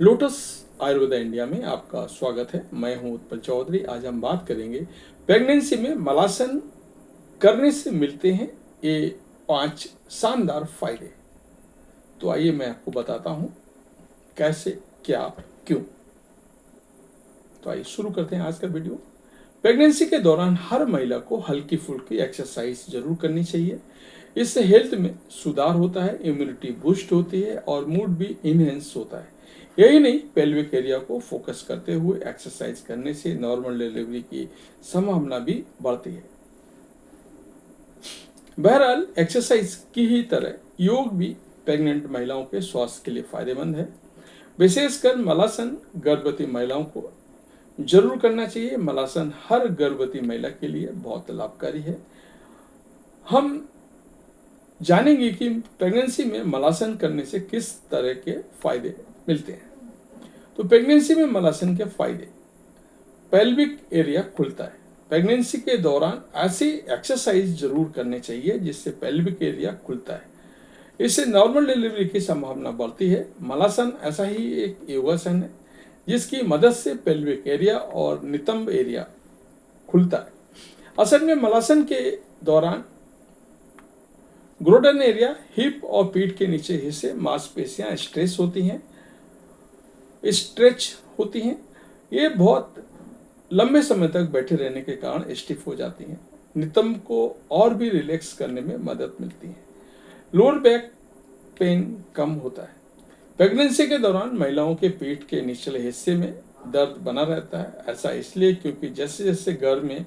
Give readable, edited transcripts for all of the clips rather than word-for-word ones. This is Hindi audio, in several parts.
लोटस आयुर्वेदा इंडिया में आपका स्वागत है। मैं हूं उत्पल चौधरी। आज हम बात करेंगे प्रेगनेंसी में मलासन करने से मिलते हैं ये 5 शानदार फायदे। तो आइए मैं आपको बताता हूं कैसे, क्या, क्यों। तो आइए शुरू करते हैं आज का वीडियो। प्रेगनेंसी के दौरान हर महिला को हल्की फुल्की एक्सरसाइज जरूर करनी चाहिए। इससे हेल्थ में सुधार होता है, इम्यूनिटी बूस्ट होती है और मूड भी इनहेंस होता है। यही नहीं, पेल्विक एरिया को फोकस करते हुए एक्सरसाइज करने से नॉर्मल डिलीवरी की संभावना भी बढ़ती है। बहरहाल, एक्सरसाइज की ही तरह योग भी प्रेग्नेंट महिलाओं के स्वास्थ्य के लिए फायदेमंद है। विशेषकर मलासन गर्भवती महिलाओं को जरूर करना चाहिए। मलासन हर गर्भवती महिला के लिए बहुत लाभकारी है। हम जानेंगे कि प्रेगनेंसी में मलासन करने से किस तरह के फायदे मिलते हैं। तो प्रेगनेंसी में मलासन के फायदे: पेल्विक एरिया खुलता है। प्रेगनेंसी के दौरान ऐसी एक्सरसाइज जरूर करनी चाहिए जिससे पेल्विक एरिया खुलता है। इससे नॉर्मल डिलीवरी की संभावना बढ़ती है। मलासन ऐसा ही एक योगासन है जिसकी मदद से पेल्विक एरिया और नितंब एरिया खुलता है। असल में मलासन के दौरान ग्रोडन एरिया, हिप और पीठ के नीचे हिस्से मांसपेशियां स्ट्रेच होती हैं। ये बहुत लंबे समय तक बैठे रहने के कारण स्टिफ हो जाती हैं। नितंब को और भी रिलैक्स करने में मदद मिलती है। लोअर बैक पेन कम होता है। प्रेगनेंसी के दौरान महिलाओं के पीठ के निचले हिस्से में दर्द बना रहता है। ऐसा इसलिए क्योंकि जैसे जैसे गर्भ में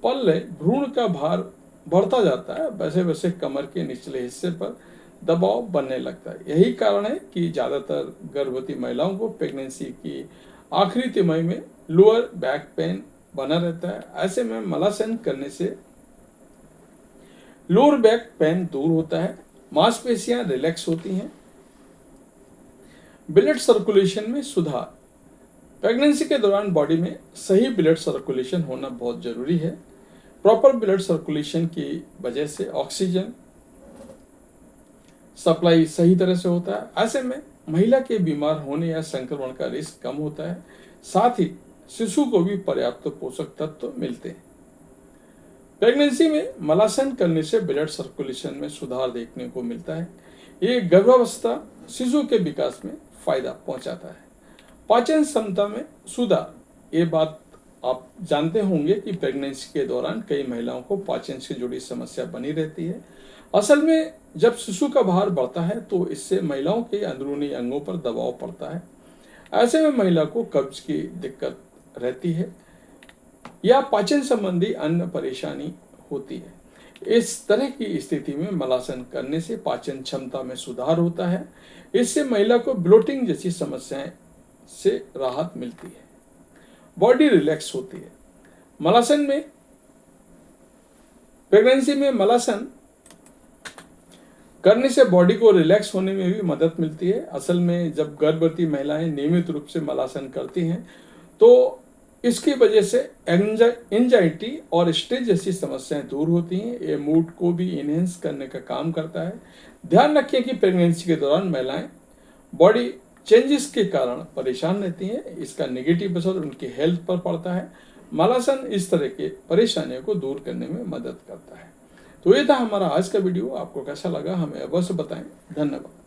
पल्ले भ्रूण का भार बढ़ता जाता है, वैसे वैसे कमर के निचले हिस्से पर दबाव बनने लगता है। यही कारण है कि ज्यादातर गर्भवती महिलाओं को प्रेगनेंसी की आखिरी तिमाही में लोअर बैक पेन बना रहता है। ऐसे में मलासन करने से लोअर बैक पेन दूर होता है, मांसपेशियां रिलैक्स होती हैं। ब्लड सर्कुलेशन में सुधार: प्रेगनेंसी के दौरान बॉडी में सही ब्लड सर्कुलेशन होना बहुत जरूरी है। प्रॉपर ब्लड सर्कुलेशन की वजह से ऑक्सीजन सप्लाई सही तरह से होता है। ऐसे में महिला के बीमार होने या संक्रमण का रिस्क कम होता है। साथ ही शिशु को भी पर्याप्त पोषक तत्व मिलते हैं। प्रेगनेंसी में मलासन करने से ब्लड सर्कुलेशन में सुधार देखने को मिलता है। ये गर्भावस्था शिशु के विकास में फायदा पहुंचाता है। पाचन क्षमता में सुधार: ये बात आप जानते होंगे कि प्रेगनेंसी के दौरान कई महिलाओं को पाचन से जुड़ी समस्या बनी रहती है। असल में जब शिशु का भार बढ़ता है तो इससे महिलाओं के अंदरूनी अंगों पर दबाव पड़ता है। ऐसे में महिला को कब्ज की दिक्कत रहती है या पाचन संबंधी अन्य परेशानी होती है। इस तरह की स्थिति में मलासन करने से पाचन क्षमता में सुधार होता है। इससे महिला को ब्लोटिंग जैसी समस्याएं से राहत मिलती है। बॉडी रिलैक्स होती है। मलासन में प्रेगनेंसी में मलासन करने से बॉडी को रिलैक्स होने में भी मदद मिलती है। असल में जब गर्भवती महिलाएं नियमित रूप से मलासन करती हैं तो इसकी वजह से एंजाइटी और स्ट्रेस जैसी समस्याएं दूर होती हैं। ये मूड को भी इनहेंस करने का काम करता है। ध्यान रखें कि प्रेगनेंसी के दौरान महिलाएं बॉडी चेंजेस के कारण परेशान रहती हैं। इसका नेगेटिव असर उनकी हेल्थ पर पड़ता है। मलासन इस तरह के परेशानियों को दूर करने में मदद करता है। तो ये था हमारा आज का वीडियो। आपको कैसा लगा हमें अवश्य बताएं। धन्यवाद।